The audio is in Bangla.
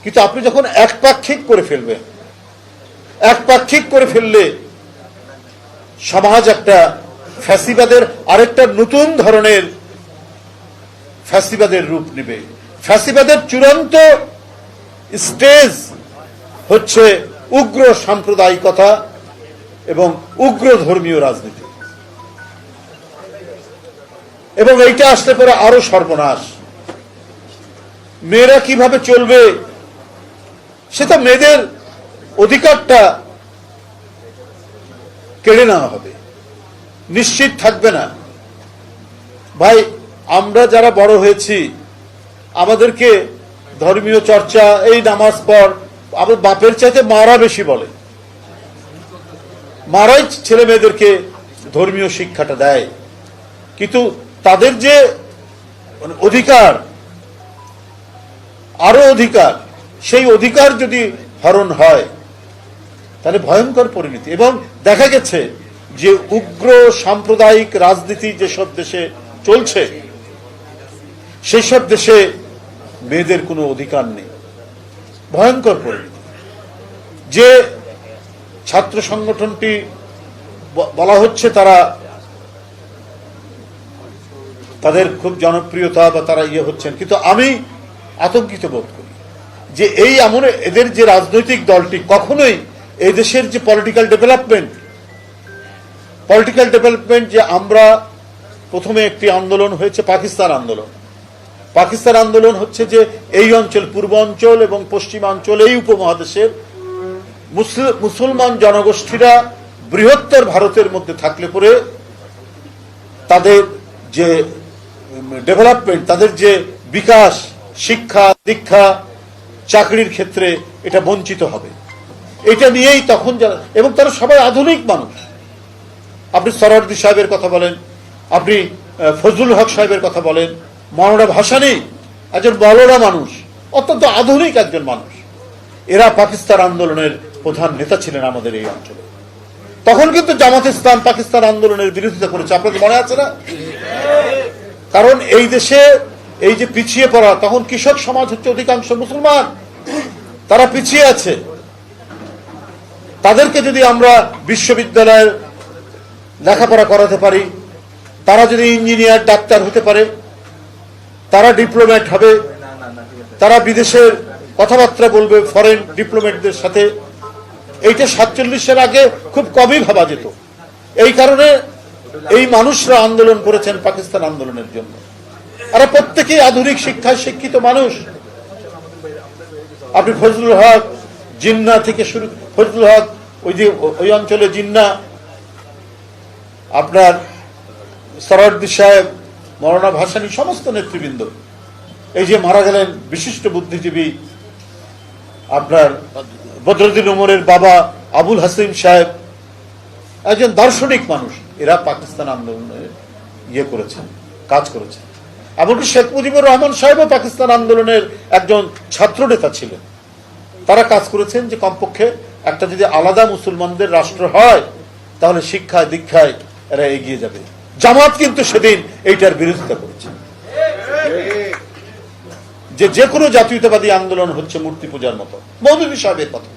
কিন্তু আপনি যখন একপাক্ষিক করে ফেলবেন, একপাক্ষিক করে ফেললে সমাজ একটা ফ্যাসিবাদের আরেকটা নতুন ধরনের ফ্যাসিবাদের রূপ নেবে। ফ্যাসিবাদের চূড়ান্ত স্টেজ হচ্ছে উগ্র সাম্প্রদায়িকতা এবং উগ্র ধর্মীয় রাজনীতি, এবং এইটা আসলে পরে আরো সর্বনাশ। মেয়েরা কিভাবে চলবে সেটা মেয়েদের অধিকারটা কেড়ে নেওয়া হবে, নিশ্চিত থাকবে না। ভাই, আমরা যারা বড় হয়েছি আমাদেরকে ধর্মীয় চর্চা, এই নামাজ পড়, আমার বাপের চাইতে মারা বেশি বলে, মারাই ছেলে মেয়েদেরকে ধর্মীয় শিক্ষাটা দেয়। কিন্তু তাদের যে অধিকার, আরো অধিকার, সেই অধিকার যদি হরণ হয় তাহলে ভয়ঙ্কর পরিণতি। এবং দেখা গেছে যে উগ্র সাম্প্রদায়িক রাজনীতি যেসব দেশে চলছে সেই সব দেশে মেয়েদের কোনো অধিকার নেই, ভয়ঙ্কর পরিণতি। যে ছাত্র সংগঠনটি বলা হচ্ছে তাদের খুব জনপ্রিয়তা বা তারা হচ্ছেন, কিন্তু আমি আতঙ্কিত বোধ করি যে এই এমন এদের যে রাজনৈতিক দলটি কখনোই এই দেশের যে পলিটিক্যাল ডেভেলপমেন্ট যে আমরা প্রথমে একটি আন্দোলন হয়েছে পাকিস্তান আন্দোলন হচ্ছে যে এই অঞ্চল, পূর্বাঞ্চল এবং পশ্চিমাঞ্চল, এই উপমহাদেশের মুসলমান জনগোষ্ঠীরা বৃহত্তর ভারতের মধ্যে থাকলে পরে তাদের যে ডেভেলপমেন্ট, তাদের যে বিকাশ, শিক্ষা দীক্ষা, চাকরির ক্ষেত্রে এটা বঞ্চিত হবে। এটা নিয়েই তখন যারা, এবং তারা সবাই আধুনিক মানুষ। আপনি সরওয়ার্দী সাহেবের কথা বলেন, আপনি ফজলুল হক সাহেবের কথা বলেন, মওলানা ভাসানী একজন বলরা মানুষ, অত্যন্ত আধুনিক একজন মানুষ। এরা পাকিস্তান আন্দোলনের প্রধান নেতা ছিলেন আমাদের এই অঞ্চলে। তখন কিন্তু জামাত ইসলাম পাকিস্তান আন্দোলনের বিরোধিতা করেছে, আপনাদের মনে আছে না? কারণ এই দেশে এই যে পিছিয়ে পড়া, তখন কৃষক সমাজ হচ্ছে অধিকাংশ মুসলমান, তারা পিছিয়ে আছে। তাদেরকে যদি আমরা বিশ্ববিদ্যালয়ের লেখাপড়া করাতে পারি, তারা যদি ইঞ্জিনিয়ার, ডাক্তার হতে পারে, তারা ডিপ্লোম্যাট হবে, তারা বিদেশের কথাবার্তা বলবে ফরেন ডিপ্লোম্যাটদের সাথে, এইটা 47-এর আগে খুব কমই ভাবা যেত। এই কারণে এই মানুষরা আন্দোলন করেছেন পাকিস্তান আন্দোলনের জন্য। আর প্রত্যেকেই আধুনিক শিক্ষায় শিক্ষিত মানুষ। আপনি ফজলুল হক জিন্না থেকে শুরু, ফজলুল হক ওই অঞ্চলে জিন্না, আপনার সরওয়ার্দী সাহেব, মওলানা ভাসানী, সমস্ত নেতৃবৃন্দ, এই যে মারা গেলেন বিশিষ্ট বুদ্ধিজীবী আপনার বদরুদ্দিন উমরের বাবা আবুল হাসিম সাহেব, একজন দার্শনিক মানুষ, এরা পাকিস্তান আন্দোলনে করেছেন, কাজ করেছেন। এমনকি শেখ মুজিবুর রহমান সাহেবও পাকিস্তান আন্দোলনের একজন ছাত্র নেতা ছিলেন। তারা কাজ করেছেন যে কমপক্ষে একটা যদি আলাদা মুসলমানদের রাষ্ট্র হয় তাহলে শিক্ষায় দীক্ষায় এরা এগিয়ে যাবে। জামাত কিন্তু সেদিন এইটার বিরোধিতা করেছে, যে কোনো জাতীয়তাবাদী আন্দোলন হচ্ছে মূর্তি পূজার মতো। মৌদুদী সাহেবের কথা।